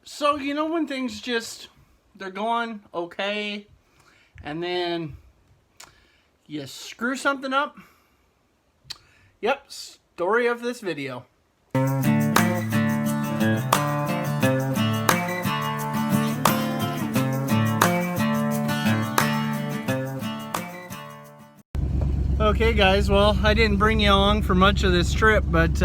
So, you know when things just, they're going okay, and then you screw something up? Yep, story of this video. Okay guys, well, I didn't bring you along for much of this trip, but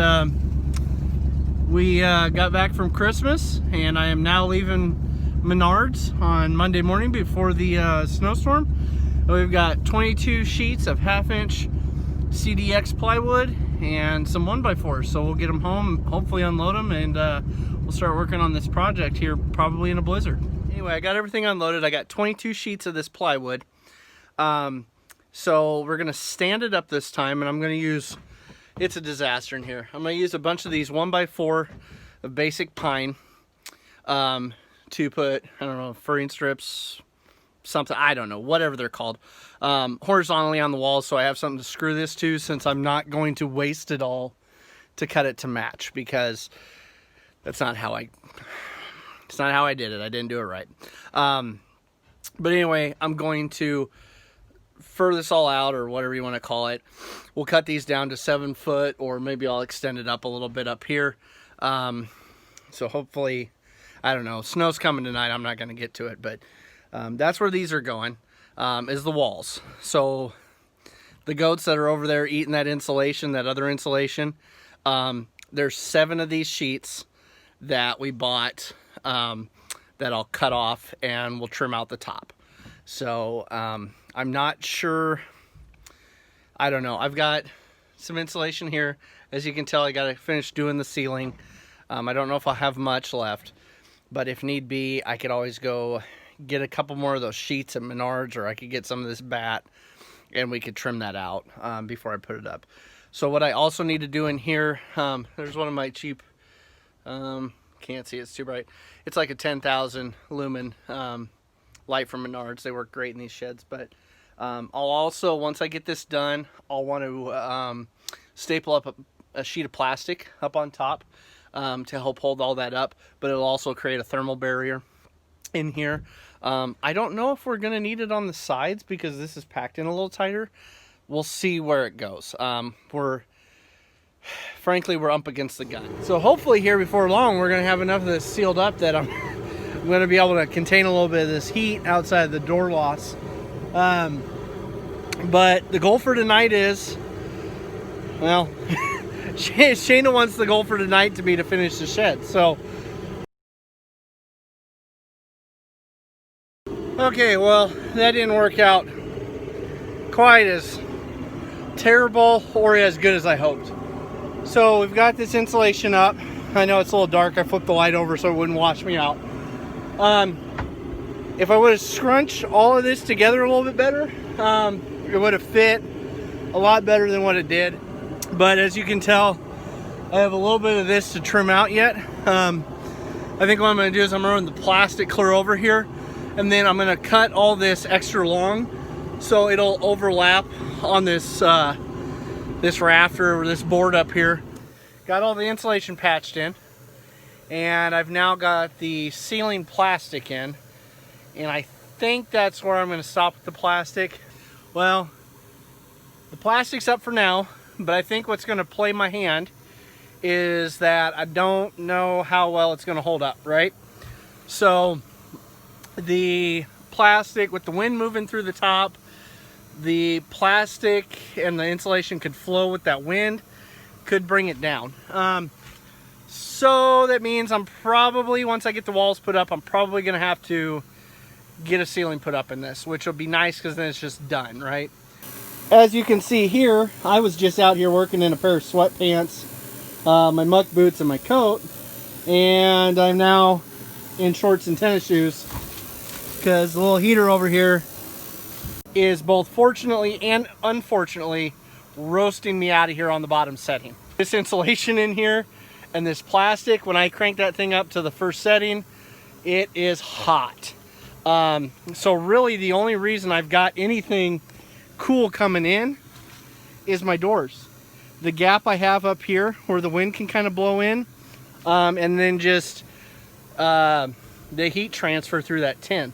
we got back from Christmas, and I am now leaving Menards on Monday morning before the snowstorm. We've got 22 sheets of 1/2-inch CDX plywood and some 1x4s, so we'll get them home, hopefully unload them, and we'll start working on this project here probably in a blizzard. Anyway, I got everything unloaded. I got 22 sheets of this plywood. So we're gonna stand it up this time, and I'm gonna use, it's a disaster in here. I'm gonna use a bunch of these 1x4 of basic pine to put, I don't know, furring strips, something, I don't know, whatever they're called, horizontally on the wall, so I have something to screw this to, since I'm not going to waste it all to cut it to match, because that's not how it's not how I did it. I didn't do it right. But anyway, I'm going to fur this all out, or whatever you want to call it. We'll cut these down to 7 foot, or maybe I'll extend it up a little bit up here. So hopefully, I don't know, snow's coming tonight, I'm not going to get to it, but that's where these are going, is the walls. So the goats that are over there eating that insulation, that other insulation, there's 7 of these sheets that we bought that I'll cut off, and we'll trim out the top. So I'm not sure, I don't know. I've got some insulation here. As you can tell, I got to finish doing the ceiling. I don't know if I'll have much left, but if need be, I could always go get a couple more of those sheets at Menards, or I could get some of this bat, and we could trim that out before I put it up. So what I also need to do in here, there's one of my cheap, can't see, it's too bright. It's like a 10,000 lumen light from Menards. They work great in these sheds, but I'll also, once I get this done, I'll want to staple up a sheet of plastic up on top to help hold all that up, but it'll also create a thermal barrier in here. I don't know if we're going to need it on the sides, because this is packed in a little tighter. We'll see where it goes. Frankly, we're up against the gun. So hopefully here before long, we're going to have enough of this sealed up that I'm going to be able to contain a little bit of this heat outside of the door loss. But the goal for tonight is, well, Shayna wants the goal for tonight to be to finish the shed. So, okay, well, that didn't work out quite as terrible or as good as I hoped. So we've got this insulation up. I know it's a little dark. I flipped the light over so it wouldn't wash me out. If I would have scrunched all of this together a little bit better, it would have fit a lot better than what it did. But as you can tell, I have a little bit of this to trim out yet. I think what I'm going to do is I'm going to run the plastic clear over here, and then I'm going to cut all this extra long so it'll overlap on this this rafter, or this board up here. Got all the insulation patched in, and I've now got the ceiling plastic in, and I think that's where I'm going to stop with the plastic. Well, the plastic's up for now, but I think what's going to play my hand is that I don't know how well it's going to hold up, right? So the plastic, with the wind moving through the top, the plastic and the insulation could flow with that wind, could bring it down. So that means I'm probably, once I get the walls put up, I'm probably going to have to get a ceiling put up in this, which will be nice because then it's just done, right? As you can see here, I was just out here working in a pair of sweatpants, my muck boots, and my coat, and I'm now in shorts and tennis shoes because the little heater over here is both fortunately and unfortunately roasting me out of here on the bottom setting. This insulation in here and this plastic, when I crank that thing up to the first setting, it is hot. So really the only reason I've got anything cool coming in is my doors. The gap I have up here where the wind can kind of blow in, and then just the heat transfer through that tin.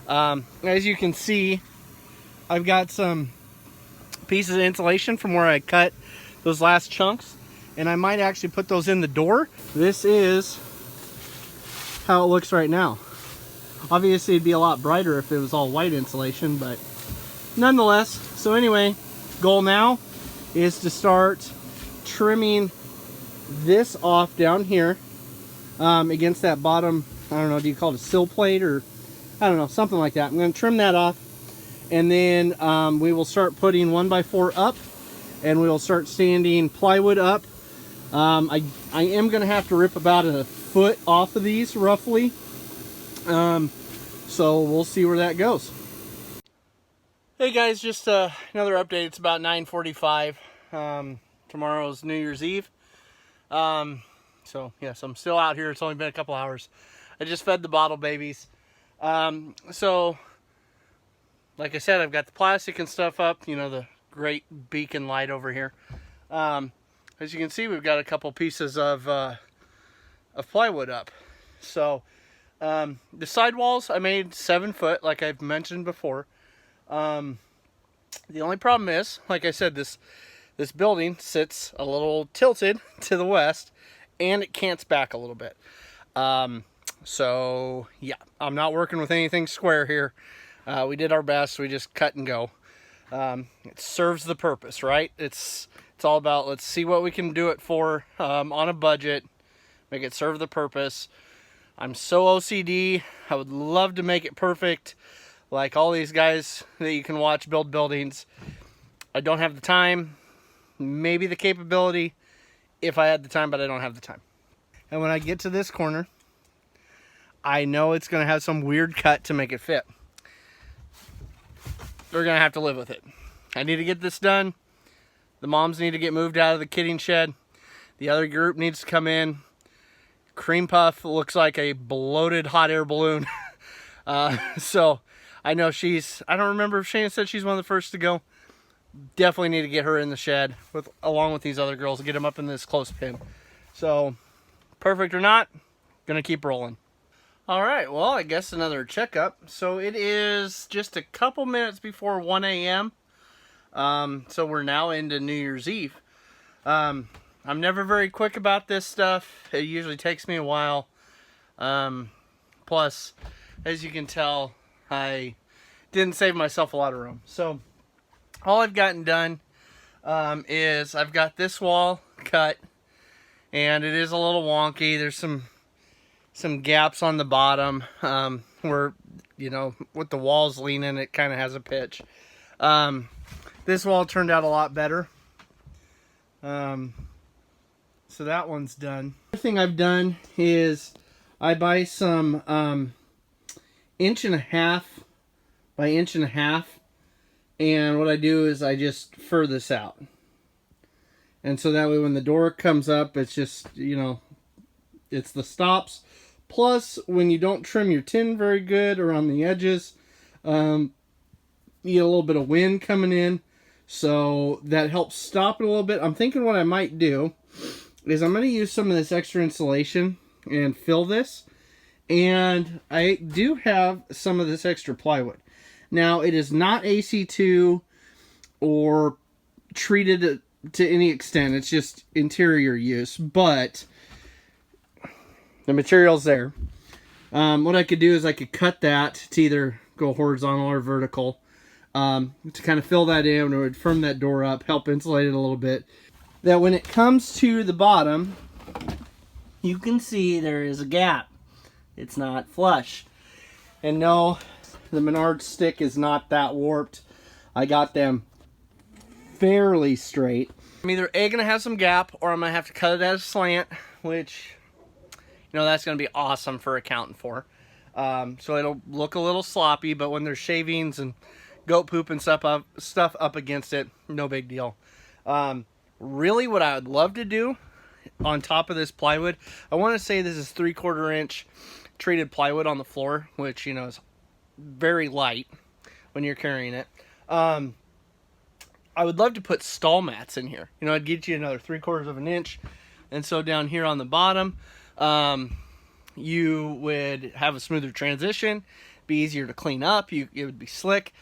As you can see, I've got some pieces of insulation from where I cut those last chunks, and I might actually put those in the door. This is how it looks right now. Obviously it'd be a lot brighter if it was all white insulation, but nonetheless. So anyway, goal now is to start trimming this off down here against that bottom, I don't know, do you call it a sill plate, or I don't know, something like that. I'm going to trim that off, and then we will start putting 1x4 up, and we will start sanding plywood up. I am going to have to rip about a foot off of these roughly, so we'll see where that goes. Hey guys, just another update. It's about 9:45. Tomorrow's New Year's Eve. So yes, I'm still out here. It's only been a couple hours. I just fed the bottle babies. So like I said, I've got the plastic and stuff up, you know, the great beacon light over here. As you can see, we've got a couple pieces of plywood up. So the sidewalls I made 7 foot, like I've mentioned before. The only problem is, like I said, this building sits a little tilted to the west, and it cants back a little bit. So yeah, I'm not working with anything square here. We did our best. We just cut and go. It serves the purpose, right? It's all about, let's see what we can do it for on a budget, make it serve the purpose. I'm so OCD. I would love to make it perfect, like all these guys that you can watch build buildings. I don't have the time, maybe the capability if I had the time, but I don't have the time. And when I get to this corner, I know it's going to have some weird cut to make it fit. We're going to have to live with it. I need to get this done. The moms need to get moved out of the kidding shed. The other group needs to come in. Cream Puff looks like a bloated hot air balloon. So I know I don't remember if Shayna said she's one of the first to go. Definitely need to get her in the shed along with these other girls and get them up in this close pin. So perfect or not, gonna keep rolling. All right, well, I guess another checkup. So it is just a couple minutes before 1 a.m. So we're now into New Year's Eve. I'm never very quick about this stuff. It usually takes me a while. Plus, as you can tell, I didn't save myself a lot of room. So all I've gotten done is I've got this wall cut, and it is a little wonky. There's some gaps on the bottom where, you know, with the walls leaning, it kind of has a pitch. This wall turned out a lot better. So that one's done. The other thing I've done is I buy some 1.5 by 1.5 inch, and what I do is I just fur this out. And so that way when the door comes up, it's just, you know, it's the stops. Plus, when you don't trim your tin very good around the edges, you get a little bit of wind coming in. So that helps stop it a little bit. I'm thinking what I might do is I'm going to use some of this extra insulation and fill this. And I do have some of this extra plywood. Now, it is not AC2 or treated to any extent. It's just interior use. But the material's there. What I could do is I could cut that to either go horizontal or vertical to kind of fill that in, or would firm that door up, help insulate it a little bit. That when it comes to the bottom, you can see there is a gap. It's not flush. And no, the Menards stick is not that warped. I got them fairly straight. I'm either A, going to have some gap, or I'm going to have to cut it at a slant, which, you know, that's going to be awesome for accounting for. So it'll look a little sloppy, but when there's shavings and goat poop and stuff up against it, no big deal. Really what I would love to do on top of this plywood, I want to say this is 3/4 inch treated plywood on the floor, which, you know, is very light when you're carrying it. I would love to put stall mats in here. You know, I'd get you another 3/4 inch. And so down here on the bottom, you would have a smoother transition, be easier to clean up, it would be slick,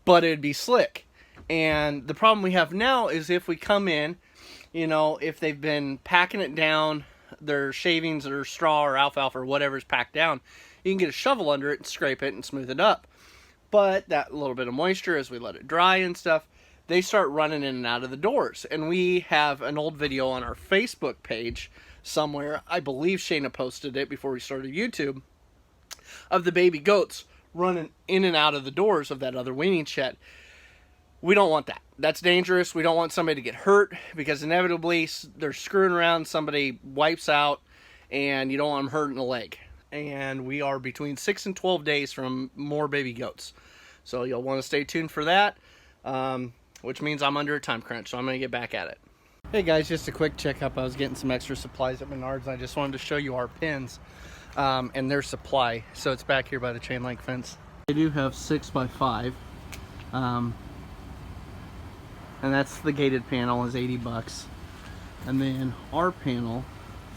but it'd be slick. And the problem we have now is if we come in, you know, if they've been packing it down, their shavings or straw or alfalfa or whatever is packed down, you can get a shovel under it and scrape it and smooth it up. But that little bit of moisture, as we let it dry and stuff, they start running in and out of the doors. And we have an old video on our Facebook page somewhere, I believe Shayna posted it before we started YouTube, of the baby goats running in and out of the doors of that other weaning shed. We don't want that. That's dangerous. We don't want somebody to get hurt, because inevitably they're screwing around, somebody wipes out, and you don't want them hurting the leg. And we are between 6 and 12 days from more baby goats. So you'll want to stay tuned for that, which means I'm under a time crunch, so I'm going to get back at it. Hey guys, just a quick checkup. I was getting some extra supplies at Menards. I just wanted to show you our pins and their supply. So it's back here by the chain link fence. They do have 6x5. And that's the gated panel, is 80 bucks. And then our panel,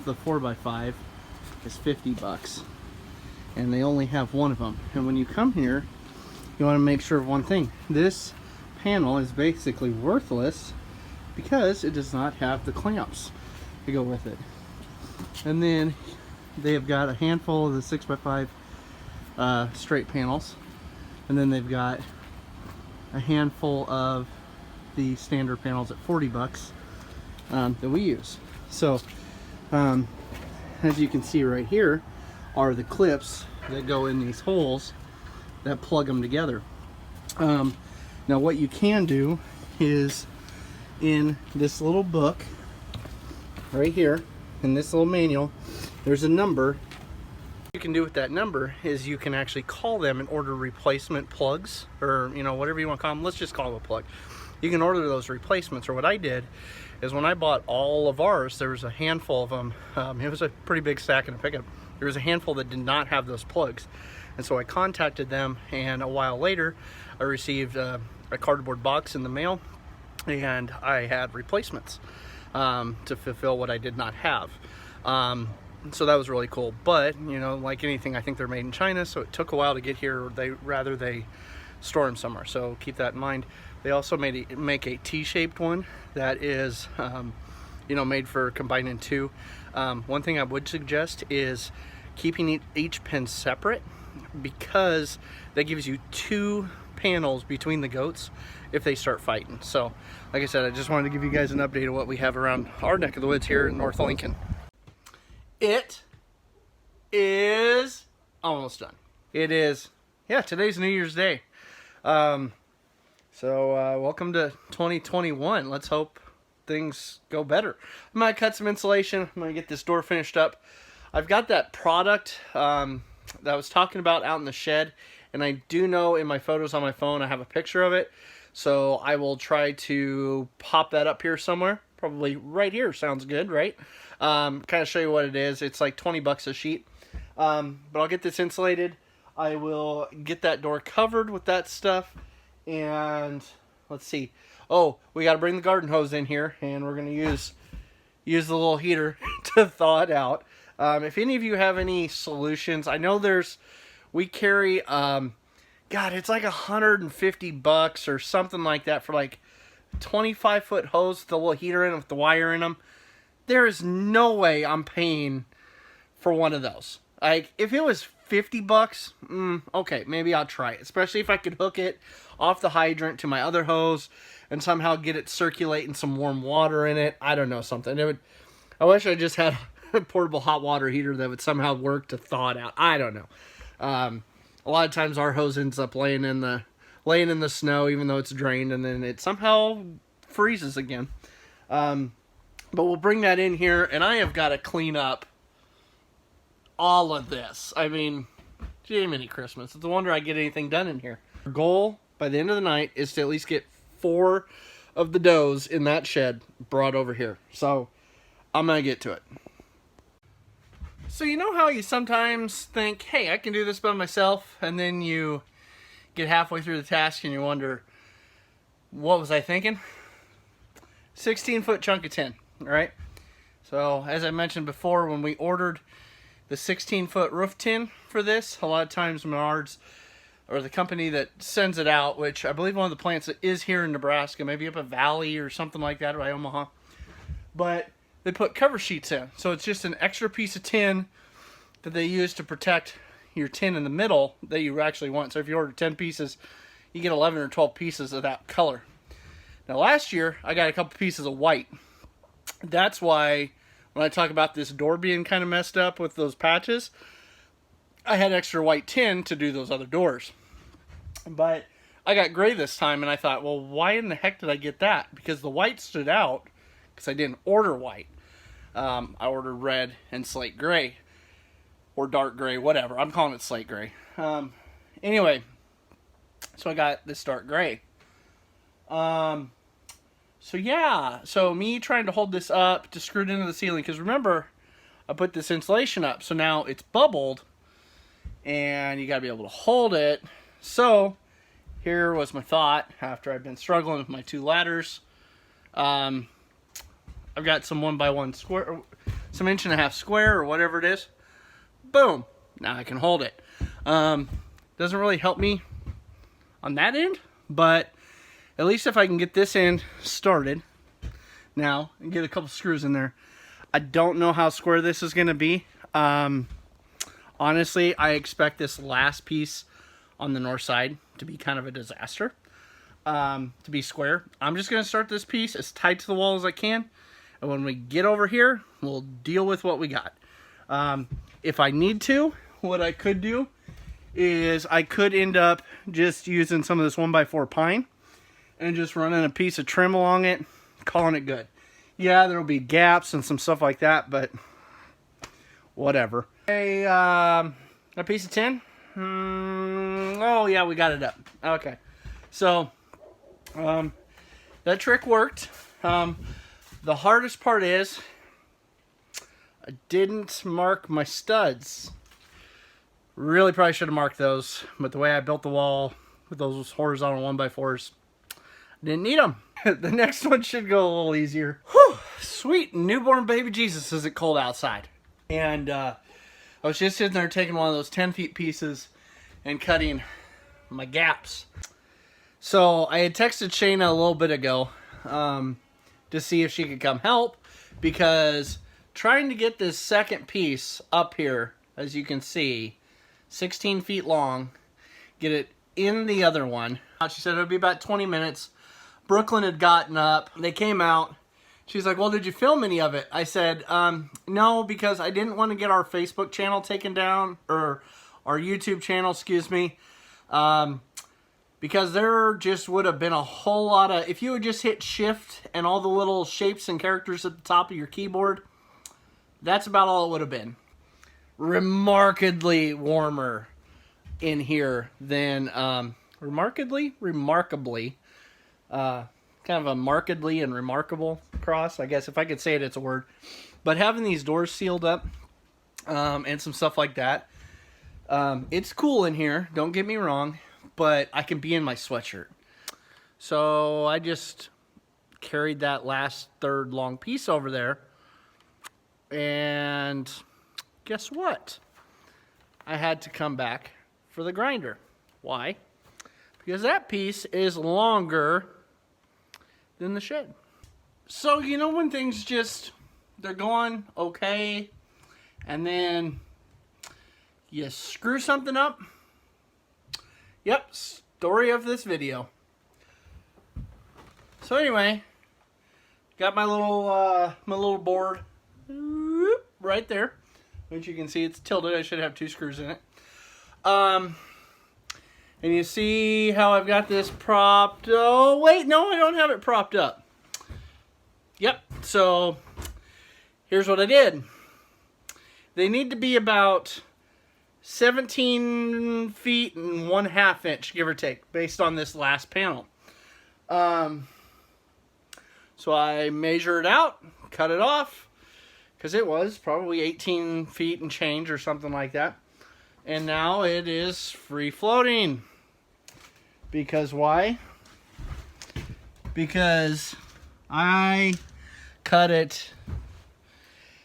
the 4x5, is 50 bucks. And they only have one of them. And when you come here, you want to make sure of one thing. This panel is basically worthless because it does not have the clamps to go with it. And then they have got a handful of the 6x5 straight panels. And then they've got a handful of the standard panels at 40 bucks that we use. So as you can see right here are the clips that go in these holes that plug them together. Now what you can do is, in this little book right here, in this little manual, there's a number. What you can do with that number is you can actually call them and order replacement plugs, or you know, whatever you want to call them. Let's just call them a plug. You can order those replacements. Or what I did is, when I bought all of ours, there was a handful of them. It was a pretty big stack in a pickup. There was a handful that did not have those plugs, and so I contacted them, and a while later I received a cardboard box in the mail, and I had replacements to fulfill what I did not have. So that was really cool. But you know, like anything, I think they're made in China, so it took a while to get here. Or they store them somewhere, so keep that in mind. They also make a T-shaped one that is you know, made for combining two. One thing I would suggest is keeping each pin separate, because that gives you two panels between the goats if they start fighting. So like I said, I just wanted to give you guys an update of what we have around our neck of the woods here in North Lincoln. It is almost done. It is, yeah, today's New Year's Day. So welcome to 2021. Let's hope things go better. I'm gonna cut some insulation. I'm gonna get this door finished up. I've got that product that I was talking about out in the shed, and I do know in my photos on my phone I have a picture of it, so I will try to pop that up here somewhere. Probably right here sounds good, right? Kind of show you what it is. It's like 20 bucks a sheet. But I'll get this insulated. I will get that door covered with that stuff, and let's see. Oh, we got to bring the garden hose in here, and we're going to use the little heater to thaw it out. If any of you have any solutions, I know we carry, God, it's like 150 bucks or something like that for like 25-foot hose with a little heater in it with the wire in them. There is no way I'm paying for one of those. Like, if it was 50 bucks, okay, maybe I'll try it. Especially if I could hook it off the hydrant to my other hose and somehow get it circulating some warm water in it. I don't know, something. I wish I just had a portable hot water heater that would somehow work to thaw it out. I don't know. A lot of times our hose ends up laying in the snow, even though it's drained, and then it somehow freezes again. But we'll bring that in here, and I have got to clean up all of this. I mean, Jiminy Christmas. It's a wonder I get anything done in here. Our goal by the end of the night is to at least get 4 of the does in that shed brought over here. So I'm going to get to it. So you know how you sometimes think, hey, I can do this by myself, and then you get halfway through the task and you wonder, what was I thinking? 16-foot chunk of tin, all right? So as I mentioned before, when we ordered the 16-foot roof tin for this. A lot of times Menards, or the company that sends it out, which I believe one of the plants that is here in Nebraska, maybe up a valley or something like that by Omaha. But they put cover sheets in. So it's just an extra piece of tin that they use to protect your tin in the middle that you actually want. So if you order 10 pieces, you get 11 or 12 pieces of that color. Now last year, I got a couple pieces of white. That's why when I talk about this door being kind of messed up with those patches, I had extra white tin to do those other doors. But I got gray this time, and I thought, well, why in the heck did I get that? Because the white stood out, because I didn't order white. I ordered red and slate gray, or dark gray, whatever. I'm calling it slate gray. Anyway, so I got this dark gray. So yeah, so me trying to hold this up to screw it into the ceiling, because remember, I put this insulation up, so now it's bubbled, and you gotta be able to hold it. So here was my thought after I've been struggling with my 2 ladders. I've got some 1x1 square, some 1.5 square or whatever it is. Boom, now I can hold it. Doesn't really help me on that end, but at least if I can get this end started now and get a couple screws in there. I don't know how square this is going to be. Honestly, I expect this last piece on the north side to be kind of a disaster, to be square. I'm just going to start this piece as tight to the wall as I can, and when we get over here, we'll deal with what we got. If I need to, what I could do is I could end up just using some of this 1x4 pine and just running a piece of trim along it, calling it good. Yeah, there'll be gaps and some stuff like that, but whatever. A piece of tin. Oh yeah, we got it up. Okay, so that trick worked. The hardest part is I didn't mark my studs. Really probably should have marked those, but the way I built the wall with those horizontal 1x4s, I didn't need them. The next one should go a little easier. Whew, sweet newborn baby Jesus, is it cold outside. And I was just sitting there taking one of those 10 feet pieces and cutting my gaps. So I had texted Shayna a little bit ago to see if she could come help, because trying to get this second piece up here, as you can see, 16 feet long, get it in the other one. She said it would be about 20 minutes. Brooklyn had gotten up. They came out. She's like, well, did you film any of it? I said, no, because I didn't want to get our Facebook channel taken down, or our YouTube channel, excuse me. Because there just would have been a whole lot of, if you would just hit shift and all the little shapes and characters at the top of your keyboard, that's about all it would have been. Remarkably warmer in here than, remarkably, kind of a markedly and remarkable cross, I guess. If I could say it, it's a word. But having these doors sealed up, and some stuff like that, it's cool in here, don't get me wrong, but I can be in my sweatshirt. So I just carried that last third long piece over there, and guess what? I had to come back for the grinder. Why? Because that piece is longer than the shed. So, you know when things just, they're going okay, and then you screw something up? Yep, story of this video. So anyway, got my little board right there, which you can see it's tilted. I should have 2 screws in it. And you see how I've got this propped. Oh wait, no, I don't have it propped up. Yep. So here's what I did. They need to be about 17 feet and 1/2 inch, give or take, based on this last panel. So I measure it out, cut it off, because it was probably 18 feet and change or something like that. And now it is free floating. Because why? Because I cut it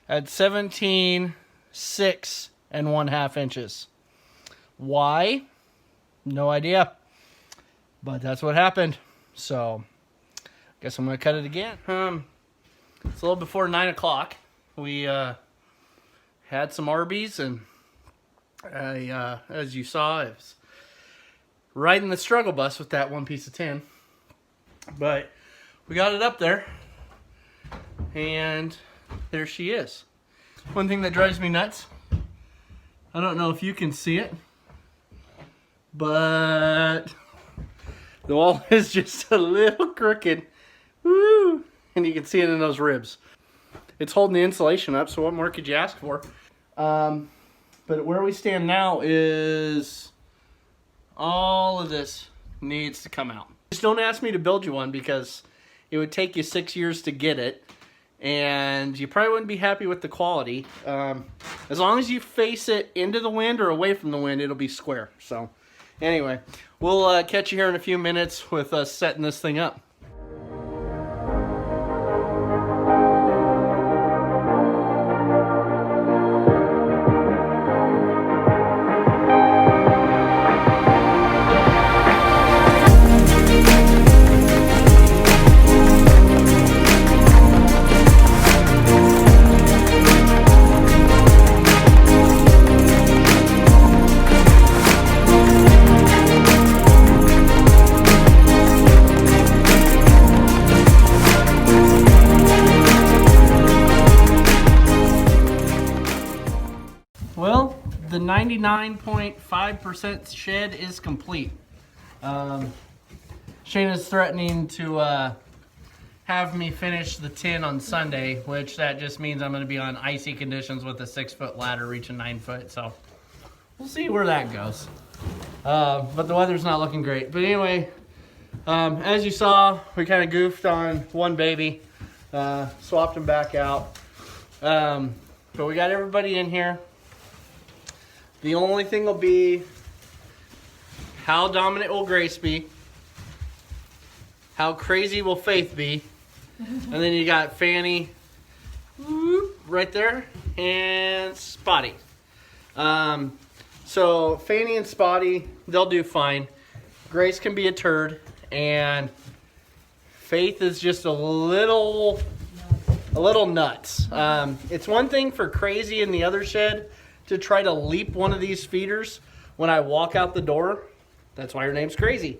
at 17.6 1/2 inches. Why? No idea. But that's what happened. So, guess I'm going to cut it again. It's a little before 9 o'clock. We had some Arby's, and as you saw, I was riding the struggle bus with that one piece of tin. But we got it up there, and there she is. One thing that drives me nuts, I don't know if you can see it, but the wall is just a little crooked. Woo! And you can see it in those ribs. It's holding the insulation up, so what more could you ask for? But where we stand now is all of this needs to come out. Just don't ask me to build you one, because it would take you 6 years to get it, and you probably wouldn't be happy with the quality. As long as you face it into the wind or away from the wind, it'll be square. So anyway, we'll catch you here in a few minutes with us setting this thing up. Well, the 99.5% shed is complete. Shayna's threatening to have me finish the tin on Sunday, which that just means I'm going to be on icy conditions with a 6-foot ladder reaching 9 foot. So we'll see where that goes. But the weather's not looking great. But anyway, as you saw, we kind of goofed on one baby, swapped him back out. But we got everybody in here. The only thing will be, how dominant will Grace be? How crazy will Faith be? And then you got Fanny right there, and Spotty. So Fanny and Spotty, they'll do fine. Grace can be a turd, and Faith is just a little nuts. It's one thing for Crazy in the other shed to try to leap one of these feeders when I walk out the door. That's why her name's Crazy.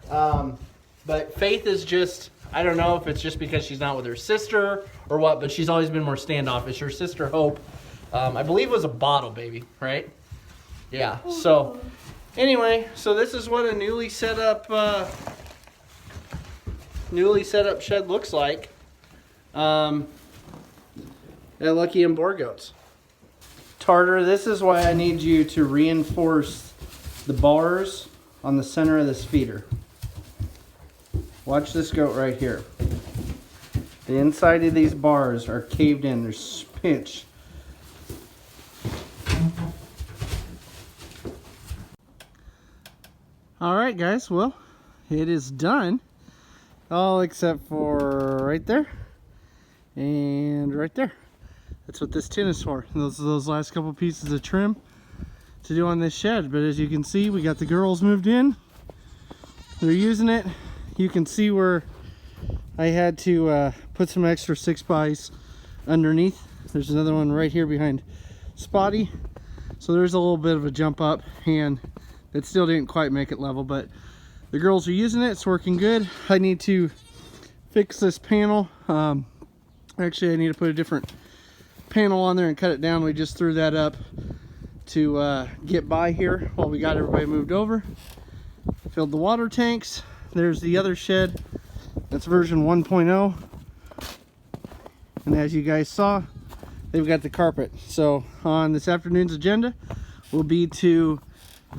But Faith is just, I don't know if it's just because she's not with her sister or what, but she's always been more standoffish. Her sister Hope, I believe, was a bottle baby, right? Yeah. So anyway, so this is what a newly set up shed looks like at Lucky and Boer Goats. Tarter, this is why I need you to reinforce the bars on the center of this feeder. Watch this goat right here. The inside of these bars are caved in. There's pinch. Alright guys, well, it is done. All except for right there and right there. That's what this tin is for. Those are those last couple pieces of trim to do on this shed. But as you can see, we got the girls moved in. They're using it. You can see where I had to put some extra 6x underneath. There's another one right here behind Spotty. So there's a little bit of a jump up, and it still didn't quite make it level, but the girls are using it. It's working good. I need to fix this panel. Actually, I need to put a different panel on there and cut it down. We just threw that up to get by here while we got everybody moved over. Filled the water tanks. There's the other shed. That's version 1.0. And as you guys saw, they've got the carpet. So on this afternoon's agenda will be to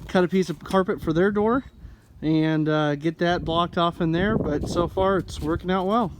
cut a piece of carpet for their door and get that blocked off in there. But so far it's working out well.